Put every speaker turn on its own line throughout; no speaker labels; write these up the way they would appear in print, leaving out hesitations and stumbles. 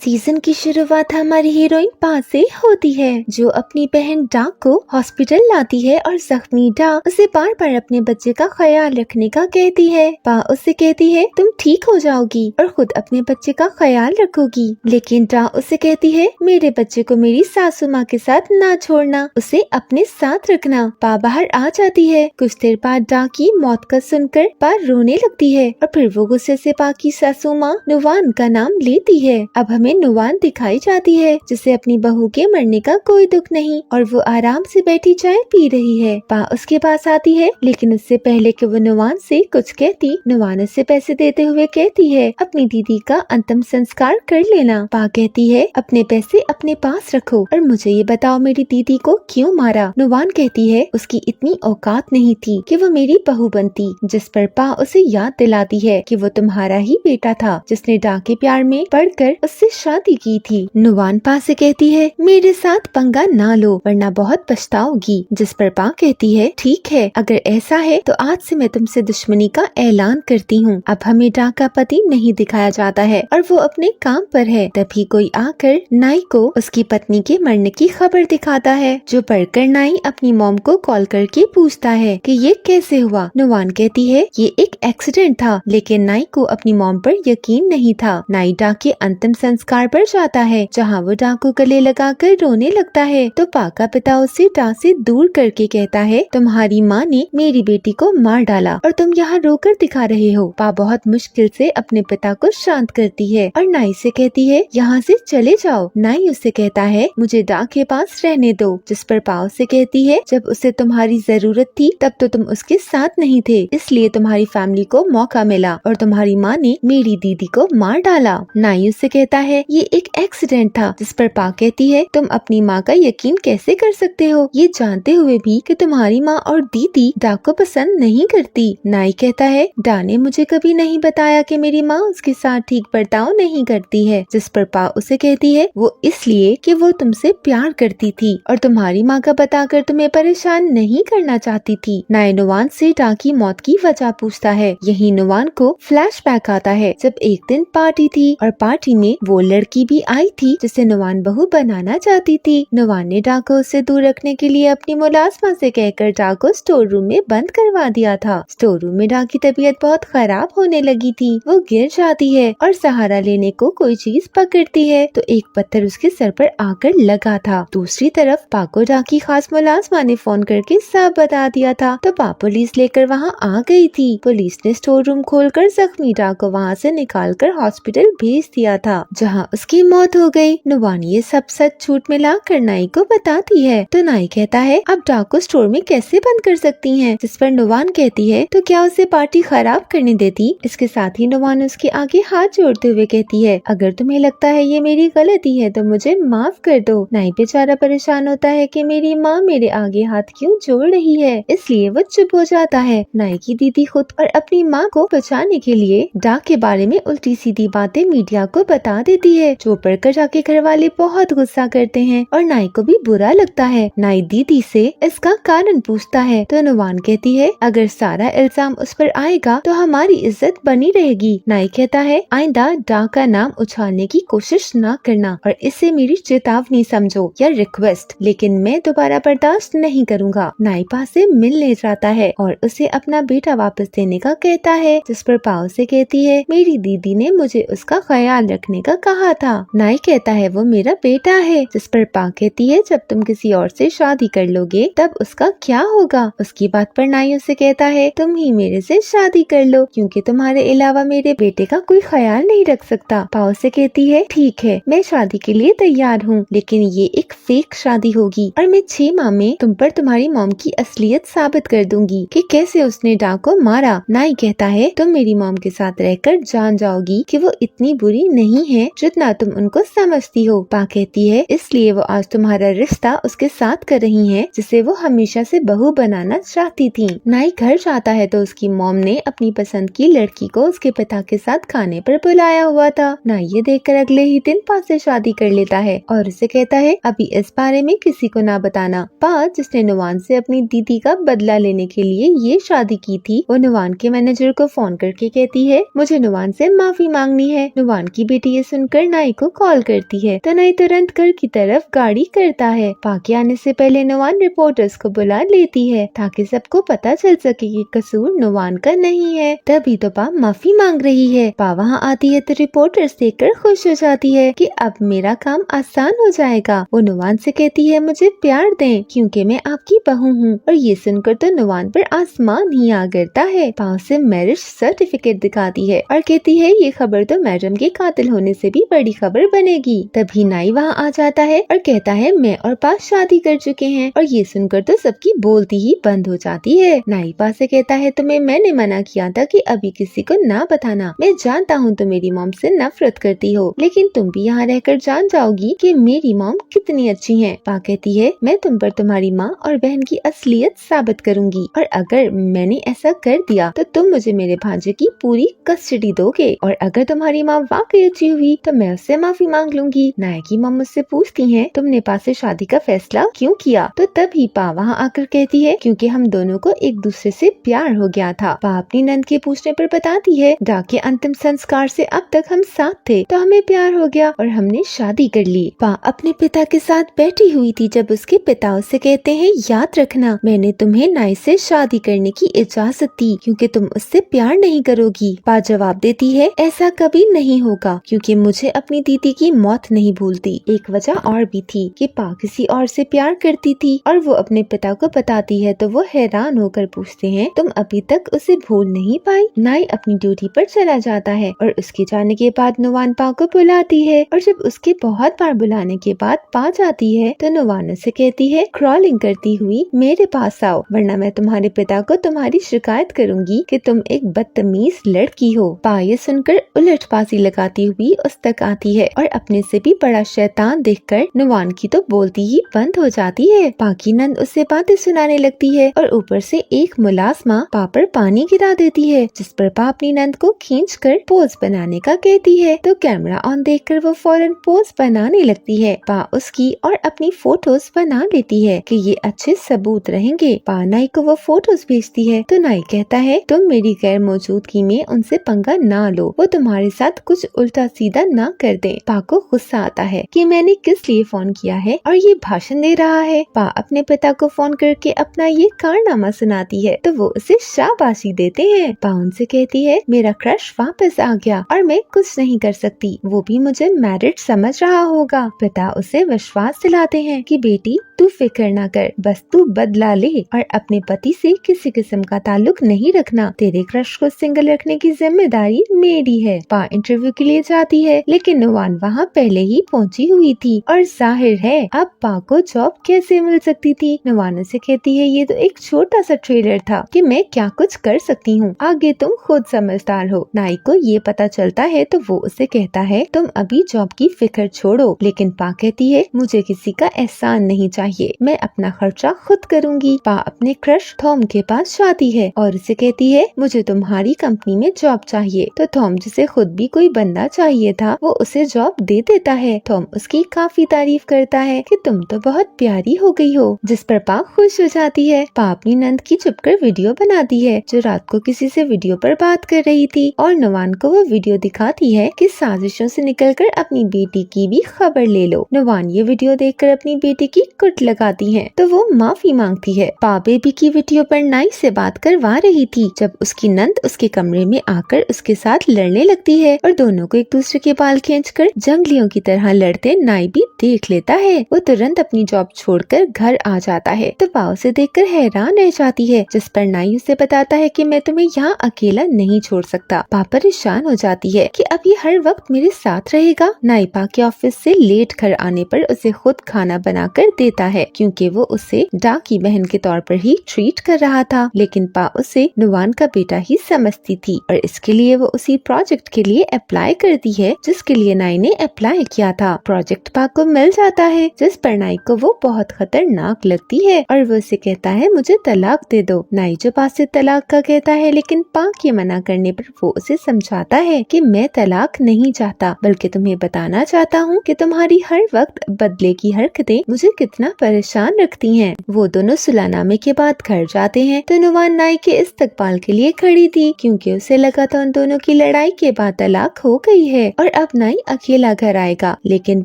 Season की शुरुआत हमारी हीरोइन पा से होती है, जो अपनी बहन डा को हॉस्पिटल लाती है और जख्मी डा उसे बार बार अपने बच्चे का ख्याल रखने का कहती है। पा उससे कहती है तुम ठीक हो जाओगी और खुद अपने बच्चे का ख्याल रखोगी, लेकिन डा उससे कहती है मेरे बच्चे को मेरी सासू माँ के साथ ना छोड़ना, उसे अपने साथ रखना। पा बाहर आ जाती है। कुछ देर बाद डा की मौत का सुनकर पा रोने लगती है और फिर वो गुस्से से पा की सासू माँ नुवान का नाम लेती है। अब हमें नुवान दिखाई जाती है, जिसे अपनी बहू के मरने का कोई दुख नहीं और वो आराम से बैठी चाय पी रही है। पा उसके पास आती है, लेकिन उससे पहले कि वो नुवान से कुछ कहती, नुवान उससे पैसे देते हुए कहती है अपनी दीदी का अंतिम संस्कार कर लेना। पा कहती है अपने पैसे अपने पास रखो और मुझे ये बताओ मेरी दीदी को क्यों मारा। नुवान कहती है उसकी इतनी औकात नहीं थी कि वो मेरी बहू बनती, जिस पर पा उसे याद दिलाती है कि वो तुम्हारा ही बेटा था जिसने डा के प्यार में पड़कर उससे शादी की थी। नुवान पा से कहती है मेरे साथ पंगा ना लो वरना बहुत पछताओगी, जिस पर पा कहती है ठीक है, अगर ऐसा है तो आज से मैं तुमसे दुश्मनी का ऐलान करती हूँ। अब हमें डा का पति नहीं दिखाया जाता है और वो अपने काम पर है। तभी कोई आकर नाई को उसकी पत्नी के मरने की खबर दिखाता है, जो पढ़कर नाई अपनी मॉम को कॉल करके पूछता है कि ये कैसे हुआ। नुवान कहती है ये एक एक्सीडेंट था, लेकिन नाई को अपनी मॉम पर यकीन नहीं था। नाई डा के अंतिम संस्कार पर जाता है, जहाँ वो डा को गले लगाकर रोने लगता है। तो पा का पिता उसे डा से दूर करके कहता है तुम्हारी माँ ने मेरी बेटी को मार डाला और तुम यहाँ रोकर दिखा रहे हो। पा बहुत मुश्किल से अपने पिता को शांत करती है और नाई से कहती है यहाँ से चले जाओ। नाई उससे कहता है मुझे डा के पास रहने दो, जिस पर पा उससे कहती है जब उसे तुम्हारी जरूरत थी तब तो तुम उसके साथ नहीं थे, इसलिए तुम्हारी फैमिली को मौका मिला और तुम्हारी माँ ने मेरी दीदी को मार डाला। नाई उससे कहता है ये एक एक्सीडेंट था, जिस पर पा कहती है तुम अपनी माँ का यकीन कैसे कर सकते हो, ये जानते हुए भी कि तुम्हारी माँ और दीदी डा को पसंद नहीं करती। नाई कहता है डा ने मुझे कभी नहीं बताया कि मेरी माँ उसके साथ ठीक बर्ताव नहीं करती है, जिस पर पा उसे कहती है वो इसलिए कि वो तुमसे प्यार करती थी और तुम्हारी माँ का बताकर तुम्हें परेशान नहीं करना चाहती थी। नाई नुवान से डा की मौत की वजह पूछता है। यही नुवान को फ्लैशबैक आता है जब एक दिन पार्टी थी और पार्टी में वो लड़की भी आई थी जिसे नुवान बहू बनाना चाहती थी। नुवान ने डा को उससे दूर रखने के लिए अपनी मुलाजमा से कहकर डा को स्टोर रूम में बंद करवा दिया था। स्टोर रूम में डा की तबीयत बहुत खराब होने लगी थी। वो गिर जाती है और सहारा लेने को कोई चीज पकड़ती है तो एक पत्थर उसके सर पर आकर लगा था। दूसरी तरफ पा को डा की खास मुलाजमा ने फोन करके सब बता दिया था, तो पा पुलिस लेकर वहाँ आ गई थी। पुलिस ने स्टोर रूम खोलकर जख्मी डा को वहाँ से निकालकर हॉस्पिटल भेज दिया था, जहाँ उसकी मौत हो गई। नुवान ये सब सच झूठ मिलाकर नाई को बताती है, तो नाई कहता है अब डा को स्टोर में कैसे बंद कर सकती हैं, जिस पर नुवान कहती है तो क्या उसे पार्टी खराब करने देती। इसके साथ ही नुवान उसके आगे हाथ जोड़ते हुए कहती है अगर तुम्हें लगता है ये मेरी गलती है तो मुझे माफ कर दो। नाई बेचारा परेशान होता है कि मेरी माँ मेरे आगे हाथ क्यों जोड़ रही है, इसलिए वो चुप हो जाता है। नाई की दीदी खुद और अपनी माँ को बचाने के लिए डा के बारे में उल्टी सीधी बातें मीडिया को बता देती है, जो पढ़कर जाके घर वाले बहुत गुस्सा करते हैं और नाई को भी बुरा लगता है। नाई दीदी से इसका कारण पूछता है तो नुवान कहती है अगर सारा इल्जाम उस पर आएगा तो हमारी इज्जत बनी रहेगी। नाई कहता है आइंदा डा का नाम उछालने की कोशिश न करना और इसे मेरी चेतावनी समझो या रिक्वेस्ट, लेकिन मैं दोबारा बर्दाश्त नहीं करूँगा। नाई पा से मिलने जाता है और उसे अपना बेटा वापस देने का कहता है, जिस पर पा उसे कहती है मेरी दीदी ने मुझे उसका ख्याल रखने का कहा था। नाई कहता है वो मेरा बेटा है, जिस पर पा कहती है जब तुम किसी और से शादी कर लोगे तब उसका क्या होगा। उसकी बात पर नाई उसे कहता है तुम ही मेरे से शादी कर लो, क्योंकि तुम्हारे अलावा मेरे बेटे का कोई ख्याल नहीं रख सकता। पा उसे कहती है ठीक है मैं शादी के लिए तैयार हूँ, लेकिन ये एक फेक शादी होगी और मैं 6 माह में तुम पर तुम्हारी मॉम की असलियत साबित कर दूंगी कि कैसे उसने डा को मारा। नाई कहता है तुम मेरी मॉम के साथ रहकर जान जाओगी कि वो इतनी बुरी नहीं है जितना तुम उनको समझती हो। पा कहती है इसलिए वो आज तुम्हारा रिश्ता उसके साथ कर रही है जिसे वो हमेशा से बहू बनाना चाहती थी। नाई घर जाता है तो उसकी मॉम ने अपनी पसंद की लड़की को उसके पिता के साथ खाने पर बुलाया हुआ था। नाई ये देखकर अगले ही दिन पा से शादी कर लेता है और उसे कहता है अभी इस बारे में किसी को ना बताना। पा जिसने नुवान से अपनी दीदी का बदला लेने के लिए ये शादी की थी, वो नुवान के मैनेजर को फोन करके कहती है मुझे नुवान से माफी मांगनी है। नुवान की बेटी ये सुनकर सुनकर नाई को कॉल करती है तो नाई तुरंत घर की तरफ गाड़ी करता है। पा के आने से पहले नुवान रिपोर्टर्स को बुला लेती है ताकि सबको पता चल सके कि कसूर नुवान का नहीं है। तभी तो पा माफी मांग रही है। पा वहाँ आती है तो रिपोर्टर्स देखकर खुश हो जाती है कि अब मेरा काम आसान हो जाएगा। वो नुवान से कहती है मुझे प्यार दें क्योंकि मैं आपकी बहू हूँ। और ये सुनकर तो नुवान पर आसमान ही आ गिरता है। पा उसे मैरिज सर्टिफिकेट दिखाती है और कहती है ये खबर तो मैडम के कातिल होने से भी बड़ी खबर बनेगी। तभी नाई वहाँ आ जाता है और कहता है मैं और पा शादी कर चुके हैं। और ये सुनकर तो सबकी बोलती ही बंद हो जाती है। नाई पा से कहता है तुम्हें मैंने मना किया था कि अभी किसी को ना बताना। मैं जानता हूँ तुम मेरी मॉम से नफरत करती हो लेकिन तुम भी यहाँ रहकर जान जाओगी कि मेरी मॉम कितनी अच्छी है। पा कहती है मैं तुम पर तुम्हारी माँ और बहन की असलियत साबित करूंगी और अगर मैंने ऐसा कर दिया तो तुम मुझे मेरे भांजे की पूरी कस्टडी दोगे और अगर तुम्हारी माँ वाकई अच्छी हुई तो मैं उससे माफी मांग लूंगी। नायक की माँ मुझसे पूछती है तुमने पा से शादी का फैसला क्यों किया? तो तभी पा वहाँ आकर कहती है क्योंकि हम दोनों को एक दूसरे से प्यार हो गया था। पा अपनी नंद के पूछने पर बताती है डा के अंतिम संस्कार से अब तक हम साथ थे तो हमें प्यार हो गया और हमने शादी कर ली। पा अपने पिता के साथ बैठी हुई थी जब उसके पिता उससे कहते हैं याद रखना मैंने तुम्हें नाई से शादी करने की इजाजत दी क्योंकि तुम उससे प्यार नहीं करोगी। पा जवाब देती है ऐसा कभी नहीं होगा क्योंकि मुझे अपनी दीदी की मौत नहीं भूलती। एक वजह और भी थी कि पा किसी और से प्यार करती थी और वो अपने पिता को बताती है तो वो हैरान होकर पूछते हैं तुम अभी तक उसे भूल नहीं पाई? नाई अपनी ड्यूटी पर चला जाता है और उसके जाने के बाद नुवान पा को बुलाती है और जब उसके बहुत बार बुलाने के बाद पा जाती है तो नुवान से कहती है क्रॉलिंग करती हुई मेरे पास आओ वरना मैं तुम्हारे पिता को तुम्हारी शिकायत करूंगी कि तुम एक बदतमीज लड़की हो। पा ये सुनकर उलटबाजी लगाती हुई उस तक आती है और अपने से भी बड़ा शैतान देखकर नुवान की तो बोलती ही बंद हो जाती है। पा की नंद उससे बातें सुनाने लगती है और ऊपर से एक मुलाजमा पा पर पानी गिरा देती है जिस पर पा अपनी नंद को खींचकर पोज बनाने का कहती है तो कैमरा ऑन देखकर वो फौरन पोज बनाने लगती है। पा उसकी और अपनी फोटोज बना लेती है कि ये अच्छे सबूत रहेंगे। पा नाई को वो फोटोज भेजती है तो नाई कहता है तुम मेरी गैर मौजूदगी में उनसे पंगा ना लो, वो तुम्हारे साथ कुछ उल्टा सीधा ना कर दे। पा को गुस्सा आता है कि मैंने किस लिए फोन किया है और ये भाषण दे रहा है। पा अपने पिता को फोन करके अपना ये कारनामा सुनाती है तो वो उसे शाबाशी देते हैं। पा उनसे कहती है मेरा क्रश वापस आ गया और मैं कुछ नहीं कर सकती, वो भी मुझे मैरिड समझ रहा होगा। पिता उसे विश्वास दिलाते हैं कि बेटी तू फिक्र ना कर, बस तू बदला ले और अपने पति से किसी किस्म का ताल्लुक नहीं रखना। तेरे क्रश को सिंगल रखने की जिम्मेदारी मेरी है। पा इंटरव्यू के लिए जाती है लेकिन नुवान वहाँ पहले ही पहुँची हुई थी और जाहिर है अब पा को जॉब कैसे मिल सकती थी। नुवान से कहती है ये तो एक छोटा सा ट्रेलर था कि मैं क्या कुछ कर सकती हूँ, आगे तुम खुद समझदार हो। नाई को ये पता चलता है तो वो उसे कहता है तुम अभी जॉब की फिक्र छोड़ो, लेकिन पा कहती है मुझे किसी का एहसान नहीं चाहिए, मैं अपना खर्चा खुद करूँगी। पा अपने क्रश थॉम के पास जाती है और उसे कहती है मुझे तुम्हारी कंपनी में जॉब चाहिए। तो थॉम जिसे खुद भी कोई बंदा चाहिए था वो उसे जॉब दे देता है। थॉम उसकी काफी तारीफ करता है कि तुम तो बहुत प्यारी हो गई हो, जिस पर पा खुश हो जाती है। पा अपनी नंद की छुपकर वीडियो बनाती है जो रात को किसी से वीडियो पर बात कर रही थी और नुवान को वो वीडियो दिखाती है कि साजिशों से निकलकर अपनी बेटी की भी खबर ले लो। नुवान ये वीडियो देखकर अपनी बेटी की कुट लगाती है तो वो माफी मांगती है। पा बेबी की वीडियो पर नाई से बात करवा रही थी जब उसकी नंद उसके कमरे में आकर उसके साथ लड़ने लगती है और दोनों को एक दूसरे के बाल खींचकर जंगलियों की तरह लड़ते नाई भी देख लेता है। वो तुरंत अपनी जॉब छोड़कर घर आ जाता है तो पा उसे देखकर हैरान रह जाती है, जिस पर नाई उसे बताता है कि मैं तुम्हें यहाँ अकेला नहीं छोड़ सकता। पा परेशान हो जाती है कि अब ये हर वक्त मेरे साथ रहेगा। नाई पा के ऑफिस से लेट घर आने पर उसे खुद खाना बनाकर देता है क्योंकि वो उसे डा की बहन के तौर पर ही ट्रीट कर रहा था, लेकिन पा उसे नुवान का बेटा ही समझती थी और इसके लिए वो उसी प्रोजेक्ट के लिए अप्लाई करती है जिसके लिए नाई ने अप्लाई किया था। प्रोजेक्ट पा को मिल जाता है जिस पर नाई को वो बहुत खतरनाक लगती है और वो उसे कहता है मुझे तलाक दे दो। नाई जो पा से तलाक का कहता है लेकिन पा के मना करने पर वो उसे समझाता है कि मैं तलाक नहीं चाहता बल्कि तुम्हें बताना चाहता हूँ कि तुम्हारी हर वक्त बदले की हरकतें मुझे कितना परेशान रखती हैं। वो दोनों सुलहनामे के बाद घर जाते हैं तो नुवान नाई के इस्तकबाल के लिए खड़ी थी क्योंकि उसे लगा था उन दोनों की लड़ाई के बाद तलाक हो गई है और अब नाई अकेला घर आएगा, लेकिन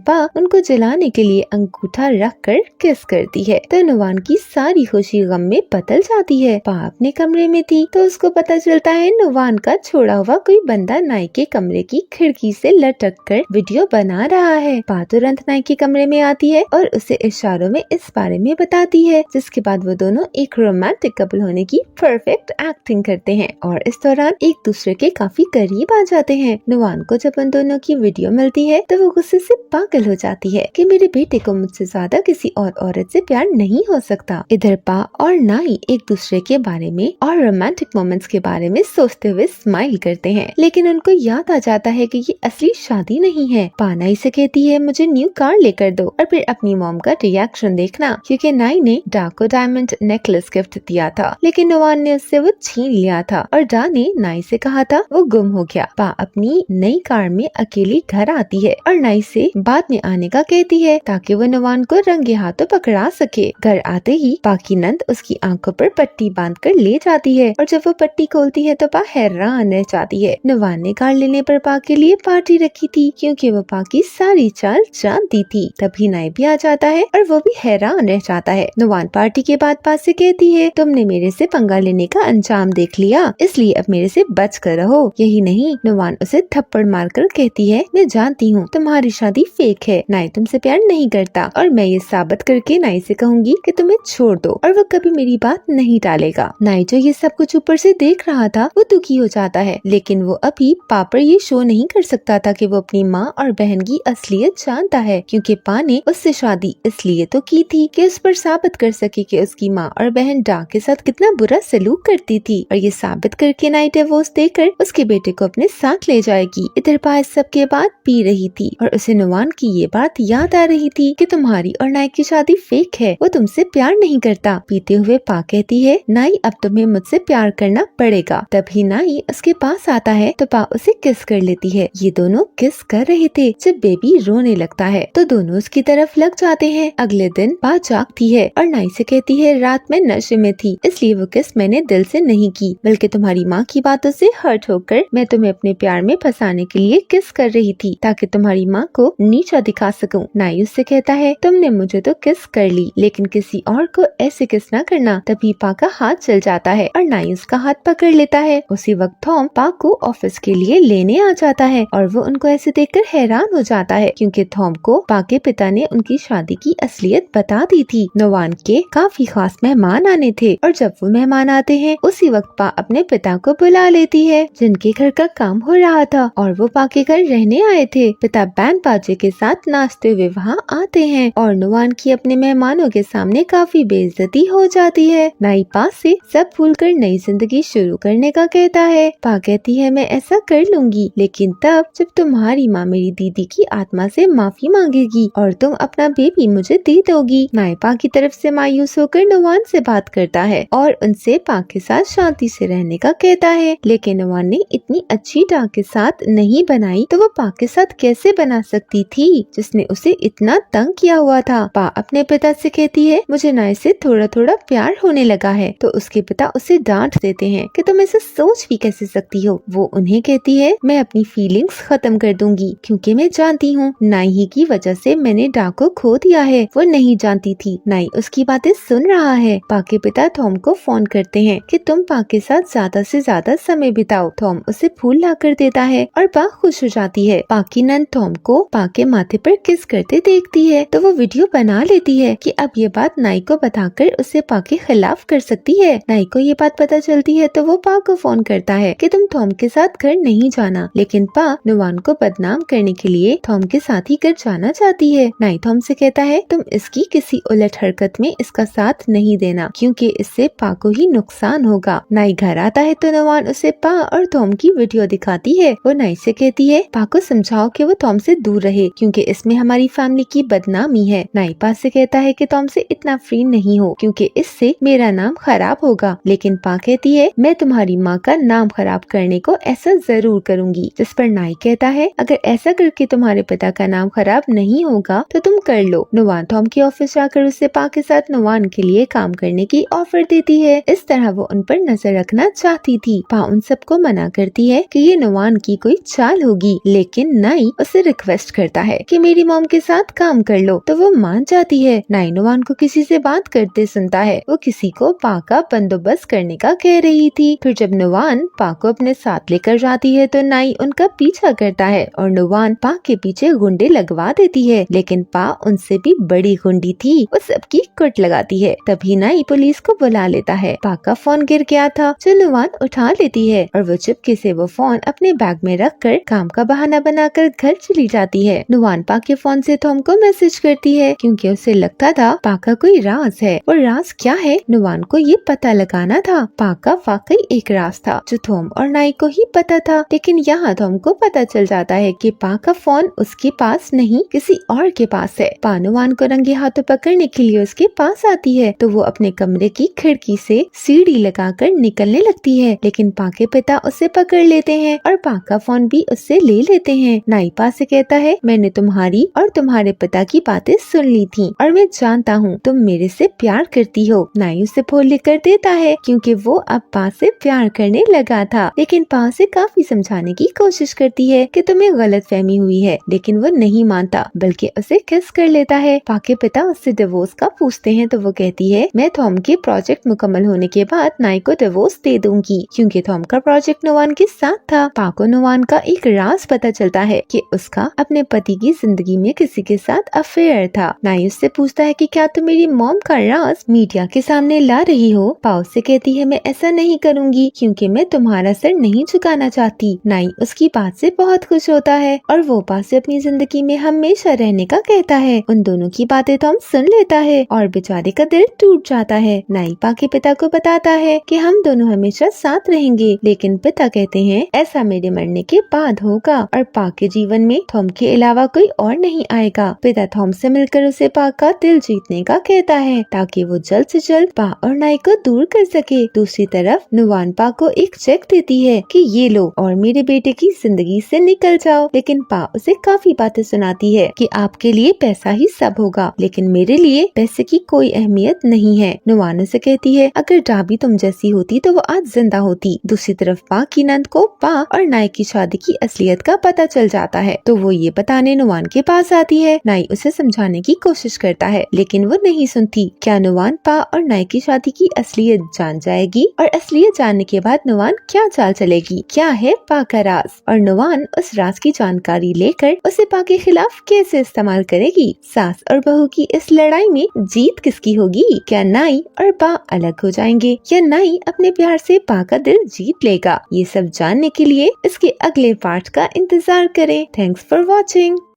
पा उनको जलाने के लिए अंगूठा रख कर किस करती है तो नुवान की सारी खुशी गम में बदल जाती है। पा अपने कमरे में थी तो उसको पता चलता है नुवान का छोड़ा हुआ कोई बंदा नाई के कमरे की खिड़की से लटक कर वीडियो बना रहा है। पा तुरंत नाई के कमरे में आती है और उसे इशारों में इस बारे में बताती है, जिसके बाद वो दोनों एक रोमांटिक कपल होने की परफेक्ट एक्टिंग करते हैं और इस दौरान एक दूसरे के काफी करीब आ जाते हैं। नुवान को जब उन दोनों की वीडियो मिलती है तो वो गुस्से से पागल हो जाती है कि मेरे बेटे को मुझसे ज्यादा किसी और औरत से प्यार नहीं हो सकता। इधर पा और नाई एक दूसरे के बारे में और रोमांटिक मोमेंट्स के बारे में सोचते हुए स्माइल करते हैं, लेकिन उनको याद आ जाता है कि ये असली शादी नहीं है। पा नाई से कहती है मुझे न्यू कार लेकर दो और फिर अपनी मॉम का रिएक्शन देखना, क्योंकि नाई ने डा को डायमंड नेकलेस गिफ्ट दिया था, लेकिन नुवान ने उससे वो छीन लिया था और डा ने नाई से कहा था वो गुम हो गया। पा अपनी नई कार में अकेली घर आती है और नाई से बाद में आने का कहती है ताकि वो नुवान को रंगे हाथों पकड़ा सके। घर आते ही पा की नंद उसकी आंखों पर पट्टी बांध कर ले जाती है और जब वो पट्टी खोलती है तो पा हैरान रह जाती है। नुवान ने कार लेने पर पा के लिए पार्टी रखी थी, क्योंकि वो पा की सारी चाल जानती थी। तभी नाई भी आ जाता है और वो भी हैरान रह जाता है। नुवान पार्टी के बाद पा से कहती है तुमने मेरे से पंगा लेने का अंजाम देख लिया, इसलिए अब मेरे से बच कर रहो। यही नहीं, नुवान उसे थप्पड़ मारकर कहती है मैं जानती हूँ तुम्हारी शादी फेक है, नाई तुमसे प्यार नहीं करता और मैं ये साबित करके नाई से कहूंगी कि तुम्हें छोड़ दो और वो कभी मेरी बात नहीं टालेगा। नाई जो ये सब कुछ ऊपर से देख रहा था वो दुखी हो जाता है, लेकिन वो अभी पा पर ये शो नहीं कर सकता था कि वो अपनी माँ और बहन की असलियत जानता है, क्योंकि पा ने उससे शादी इसलिए तो की थी कि उस पर साबित कर सके कि उसकी माँ और बहन डा के साथ कितना बुरा सलूक करती थी, और ये साबित करके नाई डिवोर्स देकर उसके बेटे को अपने साथ ले जाएगी। इधर पा इस सब के बाद पी रही थी और उसे नुवान की ये बात याद आ रही थी कि तुम्हारी और नाई की शादी फेक है, वो तुमसे प्यार नहीं करता। पीते हुए पा कहती है नाई अब तुम्हें मुझसे प्यार करना पड़ेगा। तभी नाई उसके पास आता है तो पा उसे किस कर लेती है। ये दोनों किस कर रहे थे जब बेबी रोने लगता है तो दोनों उसकी तरफ लग जाते हैं। अगले दिन पा जागती है और नाई से कहती है रात में नशे में थी, इसलिए वो किस मैंने दिल से नहीं की, बल्कि तुम्हारी माँ की बातों से हर्ट होकर मैं तुम्हें अपने प्यार में फंसाने के लिए किस कर रही थी ताकि तुम्हारी माँ को नीचा दिखा सकूं। नाई उससे कहता है तुमने मुझे तो किस कर ली, लेकिन किसी और को ऐसे किस ना करना। तभी पा का हाथ चल जाता है और नाई उसका हाथ पकड़ लेता है। उसी वक्त थॉम पा को ऑफिस के लिए लेने आ जाता है और वो उनको ऐसे देखकर हैरान हो जाता है, क्योंकि थॉम को पा के पिता ने उनकी शादी की असलियत बता दी थी। नुवान के काफी खास मेहमान आने थे और जब वो मेहमान आते हैं उसी वक्त पा अपने पिता को बुला लेती है, जिनके घर का काम हो रहा था और वो पा के घर रहने आए थे। पिता बैंड बाजे के साथ नाचते हुए वहाँ आते हैं और नुवान की अपने मेहमानों के सामने काफी बेइज्जती हो जाती है। नाई पा से सब भूलकर नई जिंदगी शुरू करने का कहता है। पा कहती है मैं ऐसा कर लूंगी, लेकिन तब जब तुम्हारी माँ मेरी दीदी की आत्मा से माफी मांगेगी और तुम अपना बेबी मुझे दे दोगी। नाई पा की तरफ से मायूस होकर नुवान से बात करता है और उनसे पा के साथ शांति से रहने का कहता है, लेकिन नुवान ने इतनी अच्छी डा के साथ नहीं बनाई तो वो पा के साथ कैसे बना सकती थी जिसने उसे इतना तंग किया हुआ था। पा अपने पिता से कहती है मुझे नाई से थोड़ा थोड़ा प्यार होने लगा है, तो उसके पिता उसे डांट देते हैं कि तुम ऐसा सोच भी कैसे सकती हो। वो उन्हें कहती है मैं अपनी फीलिंग्स खत्म कर दूंगी, क्योंकि मैं जानती हूँ नाई ही की वजह से मैंने डा को खो दिया है। वो नहीं जानती थी। नाई उसकी बातें सुन रहा है। पा के पिता थॉम को फोन करते हैं कि तुम पा के साथ ज्यादा से ज्यादा समय बिताओ। थॉम उसे फूल ला कर देता है और पा खुश हो जाती है। पा की नंद थॉम को पा के माथे पर किस करते देखती है तो वो वीडियो बना लेती है कि अब ये बात नाई को बताकर उसे पा के खिलाफ कर सकती है। नाई को ये बात पता चलती है तो वो पा को फोन करता है कि तुम थॉम के साथ घर नहीं जाना, लेकिन पा नुवान को बदनाम करने के लिए थॉम के साथ ही घर जाना चाहती है। नाई थॉम से कहता है तुम इसकी किसी उलट हरकत में इसका साथ नहीं देना, क्योंकि इससे पा को ही नुकसान होगा। नाई घर आता है तो नुवान उसे पा और थॉम की वीडियो दिखाती है। वो नाई से कहती है पा को समझाओ कि वो थॉम से दूर रहे, क्योंकि इसमें हमारी फैमिली की बदनामी है। नाई पा से कहता है कि थॉम से इतना फ्री नहीं हो, क्योंकि इससे मेरा नाम खराब होगा। लेकिन पा कहती है मैं तुम्हारी माँ का नाम खराब करने को ऐसा जरूर करूंगी। जिस पर नाई कहता है अगर ऐसा करके तुम्हारे पिता का नाम खराब नहीं होगा तो तुम कर लो। नुवान थॉम के ऑफिस जाकर उसे पा के साथ नुवान के लिए काम करने की ऑफर देती है। इस तरह वो उन पर नजर रखना चाहती थी। पा उन सबको मना करती है कि ये नुवान की कोई चाल होगी। थी, लेकिन नाई उसे रिक्वेस्ट करता है कि मेरी मॉम के साथ काम कर लो, तो वो मान जाती है। नाई नुवान को किसी से बात करते सुनता है। वो किसी को पा का बंदोबस्त करने का कह रही थी। फिर जब नुवान पा को अपने साथ लेकर जाती है तो नाई उनका पीछा करता है और नुवान पा के पीछे गुंडे लगवा देती है, लेकिन पा उनसे भी बड़ी गुंडी थी। वो सबकी कुट लगाती है। तभी नाई पुलिस को बुला लेता है। पा का फोन गिर गया था जो नुवान उठा लेती है और वो चुपके से वो फोन अपने बैग में रखकर काम का बहाना बनाकर घर चली जाती है। नुवान पा के फोन से थॉम को मैसेज करती है क्योंकि उसे लगता था पा का कोई राज है। और राज क्या है नुवान को ये पता लगाना था। पा का वाकई एक राज था जो थॉम और नाई को ही पता था, लेकिन यहाँ थॉम को पता चल जाता है कि पा का फोन उसके पास नहीं किसी और के पास है। पा नुवान को रंगे हाथों पकड़ने के लिए उसके पास आती है तो वो अपने कमरे की खिड़की से सीढ़ी लगाकर निकलने लगती है, लेकिन पा के पिता उसे पकड़ लेते हैं और पा का फोन भी उससे ले लेते हैं। नाई पा से कहता है मैंने तुम्हारी और तुम्हारे पिता की बातें सुन ली थी और मैं जानता हूँ तुम मेरे से प्यार करती हो। नाई उसे फोन लेकर देता है क्योंकि वो अब पा से प्यार करने लगा था, लेकिन पा से काफी समझाने की कोशिश करती है कि तुम्हें गलतफहमी हुई है, लेकिन वो नहीं मानता बल्कि उसे किस कर लेता है। पा के पिता उससे डिवोर्स का पूछते हैं तो वो कहती है मैं थॉम के प्रोजेक्ट मुकम्मल होने के बाद नाई को डिवोर्स दे दूंगी, क्योंकि थॉम का प्रोजेक्ट नुवान के साथ था। पा को नुवान का एक राज पता चलता है कि उसका अपने पति की जिंदगी में किसी के साथ अफेयर था। नाई उससे पूछता है कि क्या तुम मेरी मॉम का राज मीडिया के सामने ला रही हो। पा उससे कहती है मैं ऐसा नहीं करूंगी क्योंकि मैं तुम्हारा सर नहीं झुकाना चाहती। नाई उसकी बात से बहुत खुश होता है और वो पा से अपनी जिंदगी में हमेशा रहने का कहता है। उन दोनों की बातें थॉम सुन लेता है और बेचारे का दिल टूट जाता है। नाई पा के पिता को बताता है कि हम दोनों हमेशा साथ रहेंगे, लेकिन पिता कहते हैं ऐसा मेरे मरने के बाद होगा और पा के जीवन में थॉम के अलावा कोई और नहीं आएगा। पिता थॉम से मिलकर उसे पा का दिल जीतने का कहता है ताकि वो जल्द से जल्द पा और नाई को दूर कर सके। दूसरी तरफ नुवान पा को एक चेक देती है कि ये लो और मेरे बेटे की जिंदगी से निकल जाओ, लेकिन पा उसे काफी बातें सुनाती है कि आपके लिए पैसा ही सब होगा, लेकिन मेरे लिए पैसे की कोई अहमियत नहीं है। नुवान उसे कहती है अगर डाबी तुम जैसी होती तो वो आज जिंदा होती। दूसरी तरफ पा की नंद को पा और नाई की शादी की असलियत का पता चल जाता है तो वो ये बताने नुवान के पास आती है। नाई उसे समझाने की कोशिश करता है लेकिन वो नहीं सुनती। क्या नुवान पा और नाई की शादी की असलियत जान जाएगी और असलियत जानने के बाद नुवान क्या चाल चलेगी? क्या है पा का राज और नुवान उस राज की जानकारी लेकर उसे पा के खिलाफ कैसे इस्तेमाल करेगी? सास और बहू की इस लड़ाई में जीत किसकी होगी? क्या नाई और पा अलग हो जाएंगे या नाई अपने प्यार से पा का दिल जीत लेगा? ये सब जानने के लिए इसके अगले पार्ट का इंतजार करें। Thanks for watching.